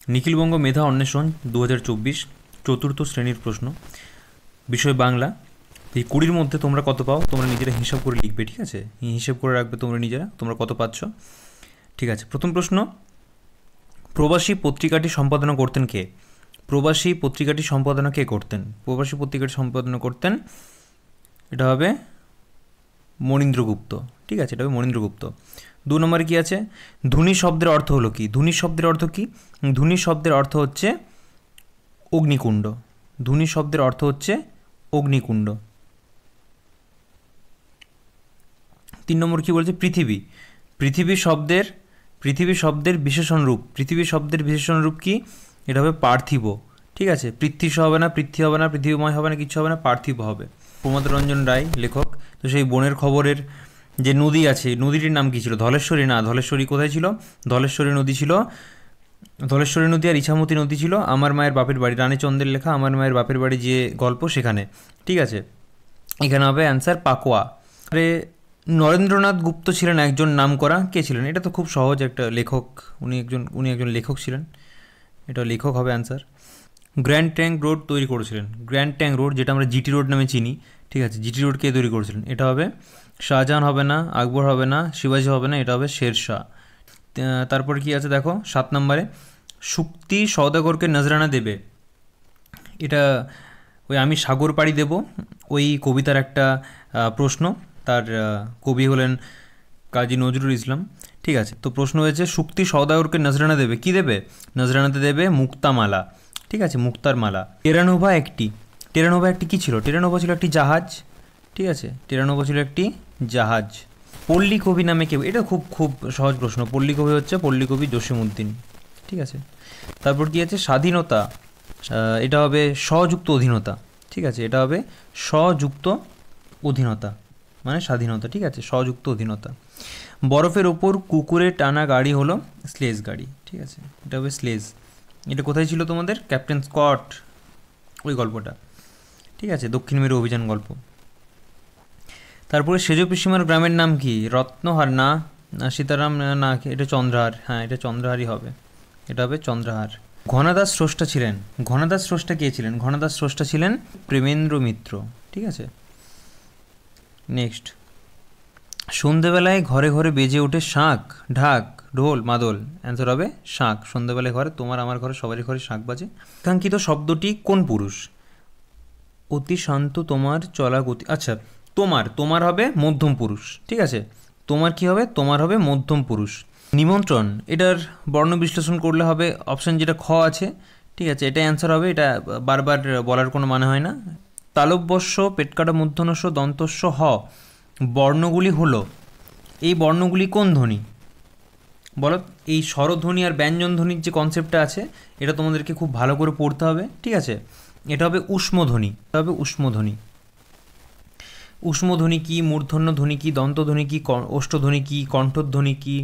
নিখিলবঙ্গ মেধা অন্বেষণ 2024 চতুর্থ শ্রেণীর প্রশ্ন, বিষয় বাংলা। এই 20-র মধ্যে তোমরা কত পাও তোমরা নিজেরা হিসাব করে লিখবে, ঠিক আছে? হিসাব করে রাখবে তোমরা নিজেরা, তোমরা কত পাচ্ছ। ঠিক আছে, প্রথম প্রশ্ন, প্রবাসী পত্রিকাটি সম্পাদনা করতেন কে? প্রবাসী পত্রিকাটি সম্পাদনা কে করতেন? প্রবাসী পত্রিকাটি সম্পাদনা করতেন, এটা হবে মনীন্দ্রগুপ্ত। ঠিক আছে, এটা হবে মনীন্দ্রগুপ্ত। 2 নম্বরে কি আছে? ধুনি শব্দের অর্থ হলো কি? ধুনি শব্দের অর্থ কি? ধুনি শব্দের অর্থ হচ্ছে অগ্নিকুণ্ড। ধুনি শব্দের অর্থ হচ্ছে অগ্নিকুণ্ড। 3 নম্বর কি বলছে? পৃথিবী। পৃথিবী শব্দের বিশেষণ রূপ। পৃথিবী শব্দের বিশেষণ রূপ কি? এটা হবে পার্থিব। ঠিক আছে, পৃথ্বী হবে না, পৃথ্বী হবে না, পৃথিবীময় হবে না, কিছু হবে না, পার্থিব হবে। প্রমোদ রঞ্জন রায় লেখক। তো সেই বনের খবরের যে নদী আছে, নদীটির নাম কি ছিল? ধলেশ্বরী না, ধলেশ্বরী কোথায় ছিল? ধলেশ্বরী নদী ছিল, ধলেশ্বরী নদী আর ইছামতি নদী ছিল আমার মায়ের বাপের বাড়ি, রানীচন্দ্রের লেখা আমার মায়ের বাপের বাড়ি যে গল্প সেখানে। ঠিক আছে, এখানে হবে অ্যান্সার পাকোয়া। আরে নরেন্দ্রনাথ গুপ্ত ছিলেন একজন নামকরা, কে ছিলেন? এটা তো খুব সহজ একটা লেখক, উনি একজন লেখক ছিলেন, এটা লেখক হবে অ্যান্সার। গ্র্যান্ড ট্যাঙ্ক রোড তৈরি করেছিলেন, গ্র্যান্ড ট্যাঙ্ক রোড যেটা আমরা জিটি রোড নামে চিনি, ঠিক আছে, জিটি রোড কে তৈরি করেছিলেন? এটা হবে শাহজাহান হবে না, আকবর হবে না, শিবাজি হবে না, এটা হবে শেরশাহ। তারপরে কি আছে দেখো 7 নম্বরে, শুক্তি সওদাগরকে নজরানা দেবে, এটা ওই আমি সাগর পাড়ি দেব ওই কবিতার একটা প্রশ্ন। তার কবি হলেন কাজী নজরুল ইসলাম। ঠিক আছে, তো প্রশ্ন হয়েছে শুক্তি সওদাগরকে নজরানা দেবে, কি দেবে? নজরানাতে দেবে মুক্তামালা। ঠিক আছে, মুক্তার মালা। টেরানোভা একটি কী ছিল? টেরানোভা ছিল একটি জাহাজ। ঠিক আছে, টেরানোভা ছিল একটি জাহাজ। পল্লী কবি নামে কেউ? এটা খুব খুব সহজ প্রশ্ন। পল্লী কবি হচ্ছে পল্লী কবি জসীমউদ্দিন। ঠিক আছে, তারপর কি আছে? স্বাধীনতা, এটা হবে স্বযুক্ত অধীনতা। ঠিক আছে, এটা হবে স্বযুক্ত অধীনতা মানে স্বাধীনতা। ঠিক আছে, স্বযুক্ত অধীনতা। বরফের ওপর কুকুরে টানা গাড়ি হলো স্লেজ গাড়ি। ঠিক আছে, এটা হবে স্লেজ। এটা কোথায় ছিল তোমাদের? ক্যাপ্টেন স্কট, ওই গল্পটা। ঠিক আছে, দক্ষিণ মেরু অভিযান গল্প। তারপরে সেজ পিসিমার গ্রামের নাম কি? রত্নহার না, সীতারাম না, এটা চন্দ্রহার। হ্যাঁ, এটা চন্দ্রহারই হবে, এটা হবে চন্দ্রহার। ঘনাদাস স্রষ্টা ছিলেন, ঘনাদাস স্রষ্টা কে ছিলেন? ঘনাদাস স্রষ্টা ছিলেন প্রেমেন্দ্র মিত্র। ঠিক আছে, নেক্সট, সন্ধেবেলায় ঘরে ঘরে বেজে ওঠে শাঁখ, ঢাক, ঢোল, মাদল। অ্যান্সার হবে শাঁখ। সন্ধেবেলায় ঘরে, তোমার আমার ঘরে, সবারই ঘরে শাঁখ বাজে। কাঙ্ক্ষিত শব্দটি কোন পুরুষ? অতি শান্ত তোমার চলা গতি। আচ্ছা, তোমার হবে মধ্যম পুরুষ। ঠিক আছে, তোমার কি হবে? তোমার হবে মধ্যম পুরুষ। নিমন্ত্রণ, এটার বর্ণ বিশ্লেষণ করলে হবে অপশান যেটা খ আছে। ঠিক আছে, এটা অ্যান্সার হবে, এটা বারবার বলার কোনো মানে হয় না। তালব্যস্য, পেটকাটা মূর্ধন্যস্য, দন্তস্য হ বর্ণগুলি হলো, এই বর্ণগুলি কোন ধ্বনি? বলো, এই স্বরধ্বনি আর ব্যঞ্জন ধ্বনির যে কনসেপ্টটা আছে এটা তোমাদেরকে খুব ভালো করে পড়তে হবে। ঠিক আছে, এটা হবে উষ্মধ্বনি, এটা হবে উষ্মধ্বনি। উষ্মধ্বনি কী, মূর্ধন্য ধ্বনি কী, দন্তধ্বনি কী, ওষ্ঠধ্বনি কী, কণ্ঠধ্বনি কী,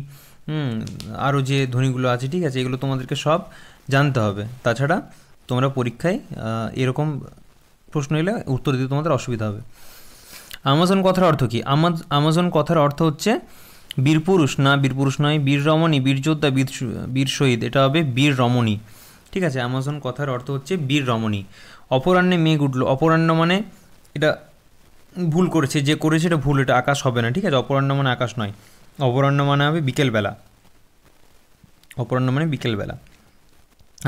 আরও যে ধ্বনিগুলো আছে, ঠিক আছে, এগুলো তোমাদেরকে সব জানতে হবে। তাছাড়া তোমরা পরীক্ষায় এরকম প্রশ্ন এলে উত্তর দিতে তোমাদের অসুবিধা হবে। আমাজন কথার অর্থ কী? আমাজন কথার অর্থ হচ্ছে বীরপুরুষ না, বীরপুরুষ নয়, বীর রমণী, বীর যোদ্ধা, বীর শহীদ, এটা হবে বীর রমণী। ঠিক আছে, আমাজন কথার অর্থ হচ্ছে বীর রমণী। অপরাহ্নে মেঘ উঠল, অপরাহ্ন মানে এটা ভুল করেছে, যে করেছে এটা ভুল, এটা আকাশ হবে না। ঠিক আছে, অপরাহ্ন মানে আকাশ নয়, অপরাহ্ন মানে হবে বিকেলবেলা, অপরাহ্ন মানে বিকেলবেলা।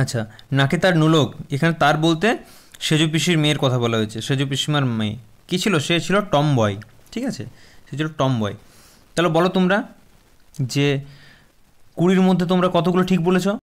আচ্ছা, নাকে তার নোলক, এখানে তার বলতে সেজ পিসির মেয়ের কথা বলা হয়েছে। সেজ পিসিমার মেয়ে কী ছিল? সে ছিল টম বয়। ঠিক আছে, সে ছিল টম বয়। তাহলে বলো তোমরা যে 20-র মধ্যে তোমরা কতগুলো ঠিক বলেছ?